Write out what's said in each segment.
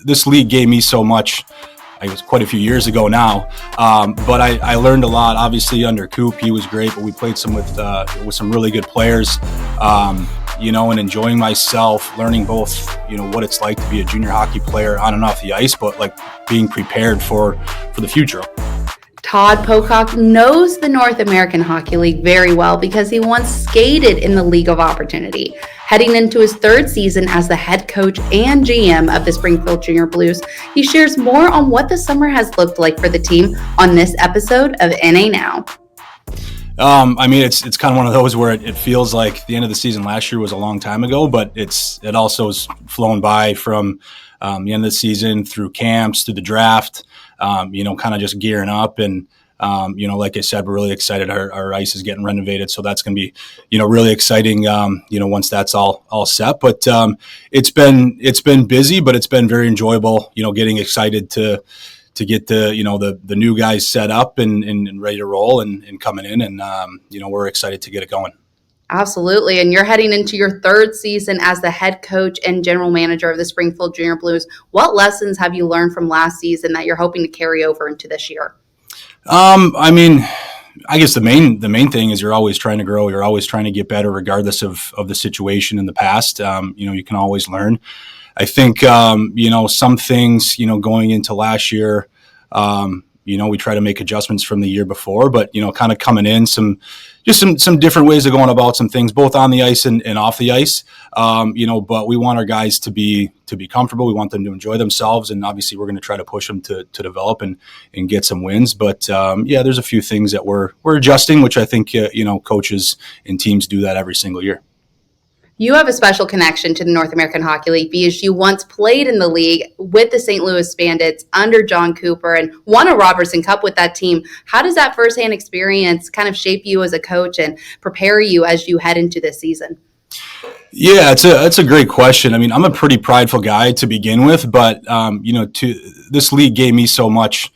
this league gave me so much. I was quite a few years ago now, but I learned a lot. Obviously, under Coop, he was great, but we played some with some really good players. And enjoying myself, learning both, what it's like to be a junior hockey player on and off the ice, but like being prepared for the future. Todd Pococke knows the North American Hockey League very well because he once skated in the League of Opportunity. Heading into his third season as the head coach and GM of the Springfield Jr Blues, he shares more on what the summer has looked like for the team on this episode of NA Now. It's kind of one of those where it feels like the end of the season last year was a long time ago, but it also has flown by from the end of the season through camps to the draft. Kind of just gearing up and, like I said, we're really excited. Our ice is getting renovated. So that's going to be, really exciting, once that's all set. But it's been busy, but it's been very enjoyable, getting excited to get the new guys set up and ready to roll and coming in. And, we're excited to get it going. Absolutely. And you're heading into your third season as the head coach and general manager of the Springfield Jr Blues. What lessons have you learned from last season that you're hoping to carry over into this year? I guess the main thing is you're always trying to grow. You're always trying to get better regardless of the situation in the past. You can always learn. I think, some things, going into last year, we try to make adjustments from the year before, but, kind of coming in some different ways of going about some things, both on the ice and off the ice. But we want our guys to be comfortable. We want them to enjoy themselves. And obviously we're going to try to push them to develop and get some wins. But there's a few things that we're adjusting, which I think, coaches and teams do that every single year. You have a special connection to the North American Hockey League because you once played in the league with the St. Louis Bandits under John Cooper and won a Robertson Cup with that team. How does that firsthand experience kind of shape you as a coach and prepare you as you head into this season? Yeah, it's a great question. I'm a pretty prideful guy to begin with, but this league gave me so much.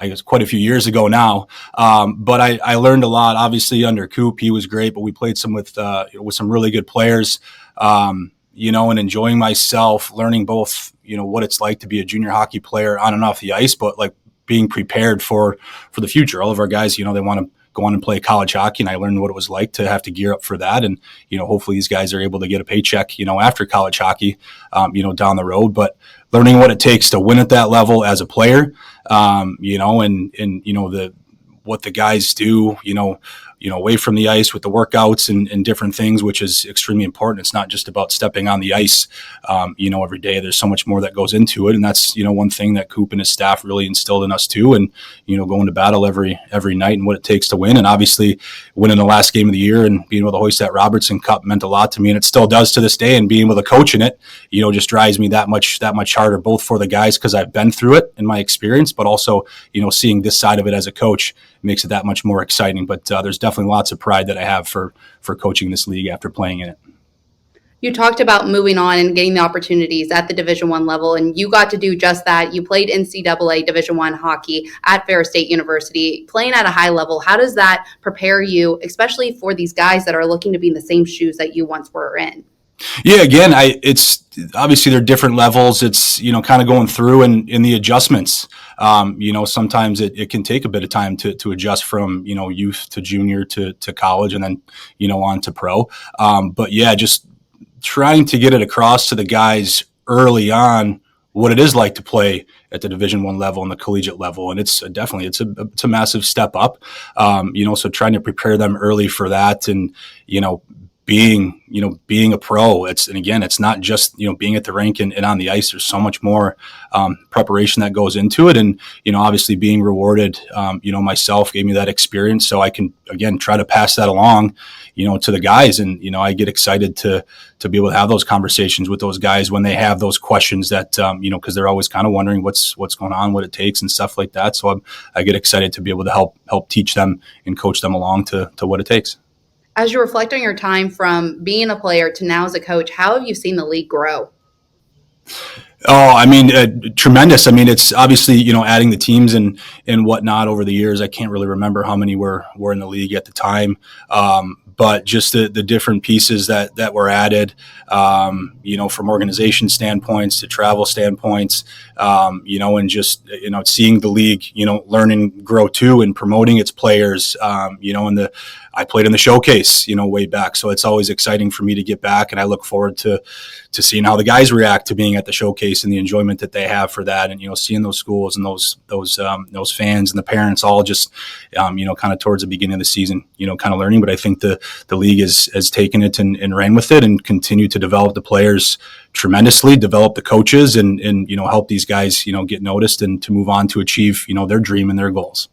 I guess quite a few years ago now, but I learned a lot. Obviously, under Coop, he was great, but we played some with some really good players. And enjoying myself, learning both what it's like to be a junior hockey player on and off the ice, but like being prepared for the future. All of our guys, they want to go on and play college hockey, and I learned what it was like to have to gear up for that. And hopefully these guys are able to get a paycheck, after college hockey, down the road. But learning what it takes to win at that level as a player, what the guys do, away from the ice with the workouts and different things, which is extremely important. It's not just about stepping on the ice, every day. There's so much more that goes into it. And that's, one thing that Coop and his staff really instilled in us too. And, going to battle every night and what it takes to win. And obviously winning the last game of the year and being able to hoist that Robertson Cup meant a lot to me. And it still does to this day. And being able to coach in it, just drives me that much harder, both for the guys, because I've been through it in my experience, but also, seeing this side of it as a coach makes it that much more exciting. But there's definitely lots of pride that I have for coaching this league after playing in it. You talked about moving on and getting the opportunities at the Division I level, and you got to do just that. You played NCAA Division I hockey at Ferris State University, playing at a high level. How does that prepare you, especially for these guys that are looking to be in the same shoes that you once were in? Yeah, again, it's obviously they're different levels. It's, kind of going through and in the adjustments. Sometimes it can take a bit of time to adjust from, youth to junior to college and then, on to pro. But yeah, just trying to get it across to the guys early on what it is like to play at the Division I level and the collegiate level. And it's a massive step up. So trying to prepare them early for that and, being a pro, it's not just, being at the rink and on the ice. There's so much more preparation that goes into it. And, obviously being rewarded, myself gave me that experience. So I can, again, try to pass that along, to the guys. And, I get excited to be able to have those conversations with those guys when they have those questions that, because they're always kind of wondering what's going on, what it takes and stuff like that. So I get excited to be able to help teach them and coach them along to what it takes. As you reflect on your time from being a player to now as a coach, how have you seen the league grow? Oh, I mean, tremendous. I mean, it's obviously, adding the teams and whatnot over the years. I can't really remember how many were in the league at the time. But just the different pieces that were added, from organization standpoints to travel standpoints, and just, seeing the league, learn and grow too, and promoting its players, I played in the showcase, way back. So it's always exciting for me to get back, and I look forward to seeing how the guys react to being at the showcase and the enjoyment that they have for that. And, seeing those schools and those fans and the parents all just, kind of towards the beginning of the season, kind of learning. But I think the league has taken it and ran with it and continued to develop the players tremendously, develop the coaches and help these guys, get noticed and to move on to achieve, their dream and their goals.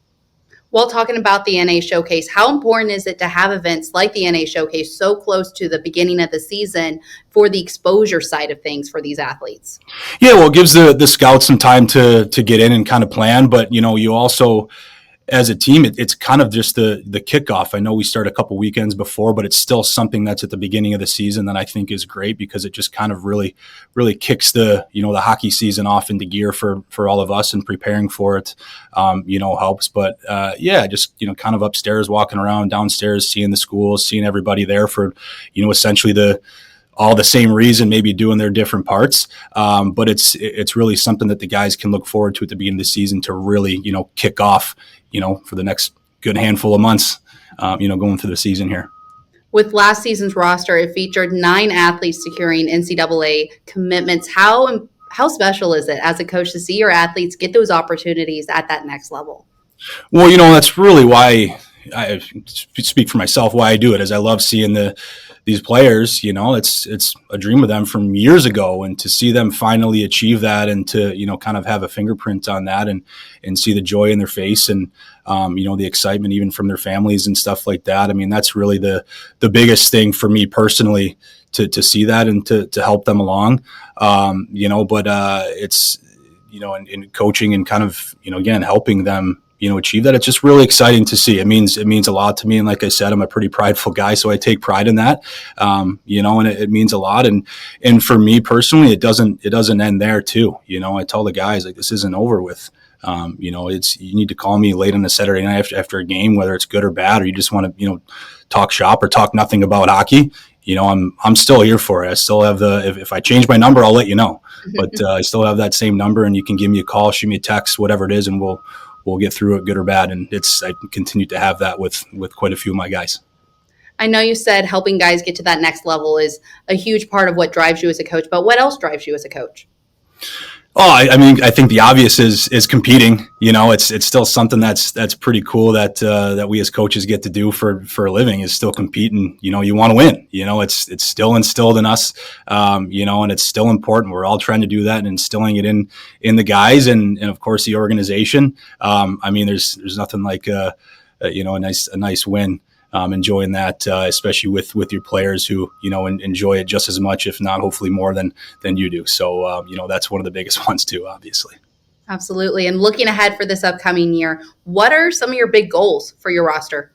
While talking about the NA Showcase, how important is it to have events like the NA Showcase so close to the beginning of the season for the exposure side of things for these athletes? Yeah, well, it gives the scouts some time to get in and kind of plan, but, you also, as a team, it's kind of just the kickoff. I know we start a couple weekends before, but it's still something that's at the beginning of the season that I think is great because it just kind of really kicks the hockey season off into gear for all of us, and preparing for it, helps. But just, kind of upstairs, walking around, downstairs, seeing the schools, seeing everybody there for, essentially all the same reason, maybe doing their different parts. But it's really something that the guys can look forward to at the beginning of the season to really, kick off, for the next good handful of months, going through the season here. With last season's roster, it featured 9 athletes securing NCAA commitments. How special is it as a coach to see your athletes get those opportunities at that next level? Well, that's really why I speak for myself, why I do it, is I love seeing these players, it's a dream of them from years ago, and to see them finally achieve that and to, kind of have a fingerprint on that and see the joy in their face and, the excitement even from their families and stuff like that. I mean, that's really the biggest thing for me personally to see that and to help them along, but it's, in coaching and kind of, again, helping them, achieve that. It's just really exciting to see. It means a lot to me. And like I said, I'm a pretty prideful guy, so I take pride in that, and it means a lot. And for me personally, it doesn't end there too. I tell the guys, like, this isn't over with. You need to call me late on a Saturday night after a game, whether it's good or bad, or you just want to, talk shop or talk nothing about hockey. I'm still here for it. I still have if I change my number, I'll let you know, but I still have that same number, and you can give me a call, shoot me a text, whatever it is, and we'll get through it, good or bad. And I continue to have that with quite a few of my guys. I know you said helping guys get to that next level is a huge part of what drives you as a coach, but what else drives you as a coach? Oh, I mean, I think the obvious is competing. It's still something that's pretty cool that we as coaches get to do for a living, is still competing. You want to win. It's still instilled in us. And it's still important. We're all trying to do that and instilling it in the guys and of course the organization. I mean, there's nothing like a nice win. Enjoying that, especially with your players who, enjoy it just as much, if not hopefully more than you do. So, that's one of the biggest ones too, obviously. Absolutely. And looking ahead for this upcoming year, what are some of your big goals for your roster?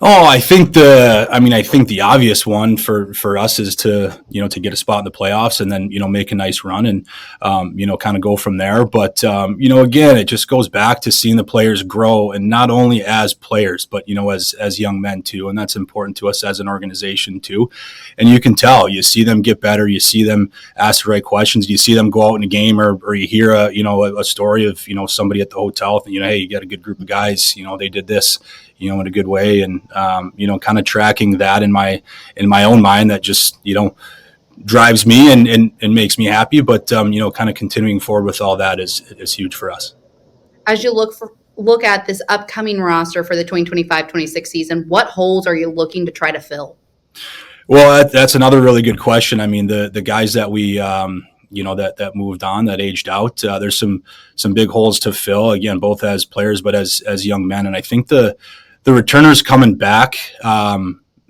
Oh, I think the obvious one for us is to get a spot in the playoffs and then, make a nice run and, kind of go from there. But, again, it just goes back to seeing the players grow, and not only as players, but, as young men too. And that's important to us as an organization too. And you can tell, you see them get better. You see them ask the right questions. You see them go out in a game or you hear a story of, somebody at the hotel, hey, you got a good group of guys, they did this, in a good way. And, kind of tracking that in my own mind, that just, drives me and makes me happy. But, kind of continuing forward with all that is huge for us. As you look at this upcoming roster for the 2025-26 season, what holes are you looking to try to fill? Well, that's another really good question. I mean, the guys that we, that moved on, that aged out, there's some big holes to fill, again, both as players, but as young men. And I think the returners coming back,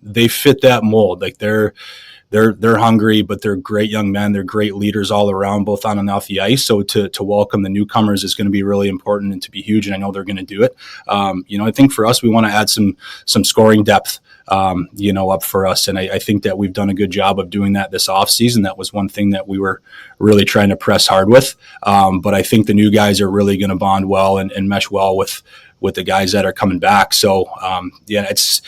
they fit that mold. Like they're they're hungry, but they're great young men. They're great leaders all around, both on and off the ice. So to welcome the newcomers is going to be really important and to be huge. And I know they're going to do it. I think for us, we want to add some scoring depth, up for us. And I think that we've done a good job of doing that this offseason. That was one thing that we were really trying to press hard with. But I think the new guys are really going to bond well and mesh well with the guys that are coming back. So, it's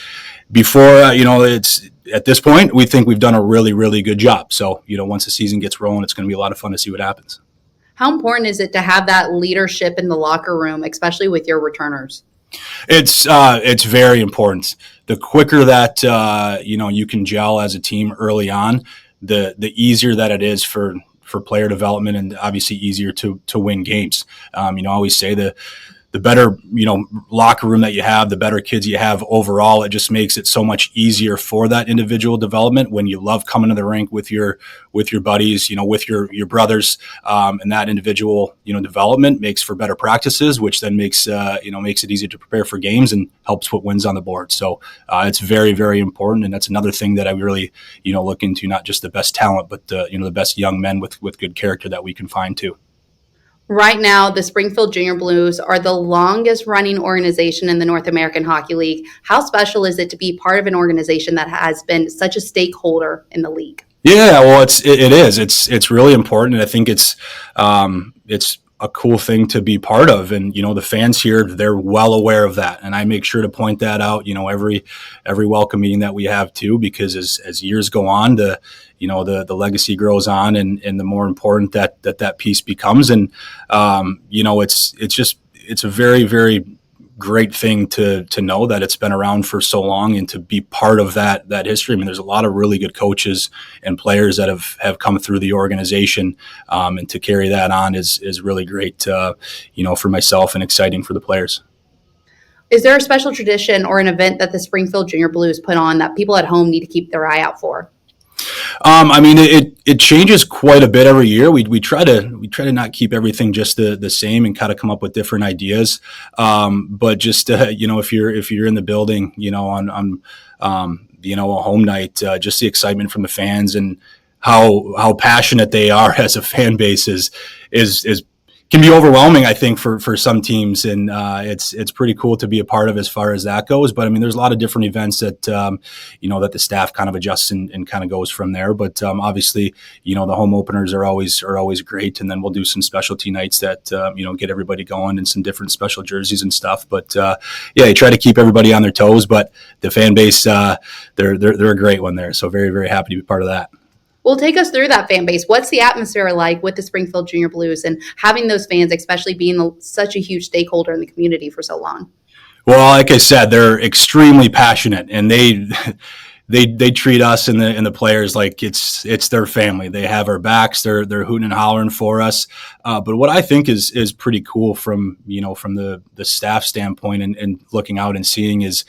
before, it's at this point, we think we've done a really, really good job. So, once the season gets rolling, it's going to be a lot of fun to see what happens. How important is it to have that leadership in the locker room, especially with your returners? It's very important. The quicker that you can gel as a team early on, the easier that it is for player development, and obviously easier to win games. I always say the better locker room that you have, the better kids you have overall. It just makes it so much easier for that individual development when you love coming to the rink with your buddies, with your brothers, and that individual development makes for better practices, which then makes it easier to prepare for games and helps put wins on the board. So it's very, very important, and that's another thing that I really look into, not just the best talent, but the best young men with good character that we can find too. Right now, the Springfield Junior Blues are the longest running organization in the North American Hockey League. How special is it to be part of an organization that has been such a stakeholder in the league? Yeah, well, it is. It's really important, and I think it's a cool thing to be part of. And the fans here, they're well aware of that, and I make sure to point that out. Every welcome meeting that we have too, because as years go on, the legacy grows on, and the more important that piece becomes. And it's a very, very great thing to know that it's been around for so long and to be part of that history. I mean, there's a lot of really good coaches and players that have come through the organization, and to carry that on is really great, for myself, and exciting for the players. Is there a special tradition or an event that the Springfield Junior Blues put on that people at home need to keep their eye out for? It changes quite a bit every year. We try to not keep everything just the same and kind of come up with different ideas. But just if you're in the building, on a home night, just the excitement from the fans and how passionate they are as a fan base is can be overwhelming, I think, for some teams, and it's pretty cool to be a part of as far as that goes. But I mean, there's a lot of different events that that the staff kind of adjusts and kind of goes from there. But obviously, the home openers are always great, and then we'll do some specialty nights that get everybody going and some different special jerseys and stuff. But you try to keep everybody on their toes. But the fan base, they're a great one there. So very, very happy to be part of that. Well, take us through that fan base. What's the atmosphere like with the Springfield Junior Blues and having those fans, especially being such a huge stakeholder in the community for so long? Well, like I said, they're extremely passionate, and they treat us and the players like it's their family. They have our backs. They're hooting and hollering for us. But what I think is pretty cool from the staff standpoint and looking out and seeing is,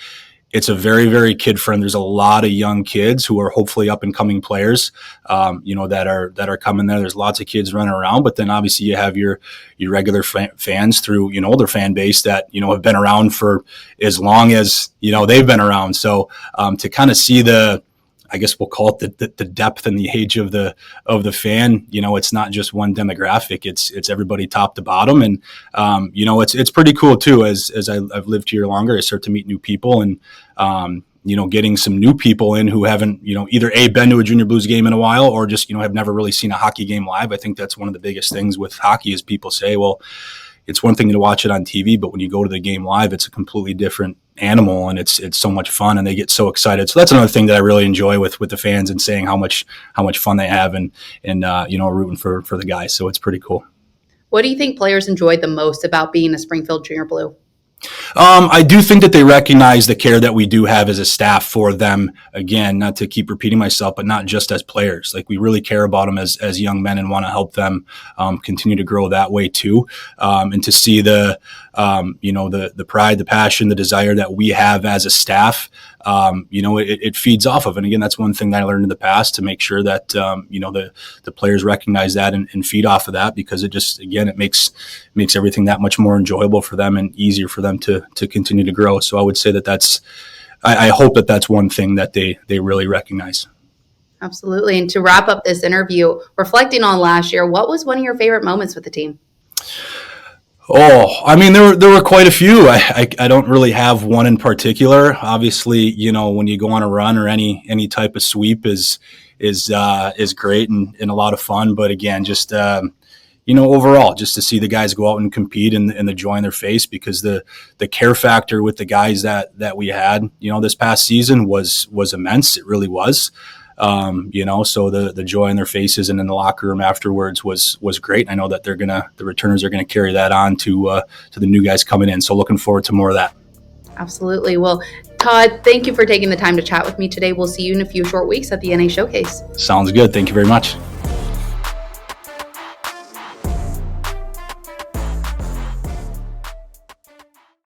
it's a very, very kid friendly. There's a lot of young kids who are hopefully up and coming players, that are coming there. There's lots of kids running around, but then obviously you have your regular fans through, their fan base that, have been around for as long as, they've been around. So, to kind of see I guess we'll call it the depth and the age of the fan. It's not just one demographic. It's everybody top to bottom, and it's pretty cool too. As I've lived here longer, I start to meet new people, and getting some new people in who haven't either been to a Junior Blues game in a while, or just have never really seen a hockey game live. I think that's one of the biggest things with hockey is people say, well, it's one thing to watch it on TV, but when you go to the game live, it's a completely different animal, and it's so much fun, and they get so excited. So that's another thing that I really enjoy with the fans, and saying how much fun they have, and rooting for the guys. So it's pretty cool. What do you think players enjoyed the most about being a Springfield Junior Blue? I do think that they recognize the care that we do have as a staff for them. Again, not to keep repeating myself, but not just as players. Like, we really care about them as young men and want to help them continue to grow that way too. And to see the pride, the passion, the desire that we have as a staff, it feeds off of. And again, that's one thing that I learned in the past, to make sure that, the players recognize that and feed off of that, because it just, again, it makes everything that much more enjoyable for them and easier for them to continue to grow. So I would say that I hope that that's one thing that they really recognize. Absolutely. And to wrap up this interview, reflecting on last year, what was one of your favorite moments with the team? Oh, I mean, there were quite a few. I don't really have one in particular. Obviously, when you go on a run or any type of sweep is great and a lot of fun. But again, just overall, just to see the guys go out and compete and the joy in their face, because the care factor with the guys that we had, this past season was immense. It really was. So the joy in their faces and in the locker room afterwards was great. I know that the returners are gonna carry that on to the new guys coming in. So looking forward to more of that. Absolutely. Well, Todd, thank you for taking the time to chat with me today. We'll see you in a few short weeks at the NA Showcase. Sounds good. Thank you very much.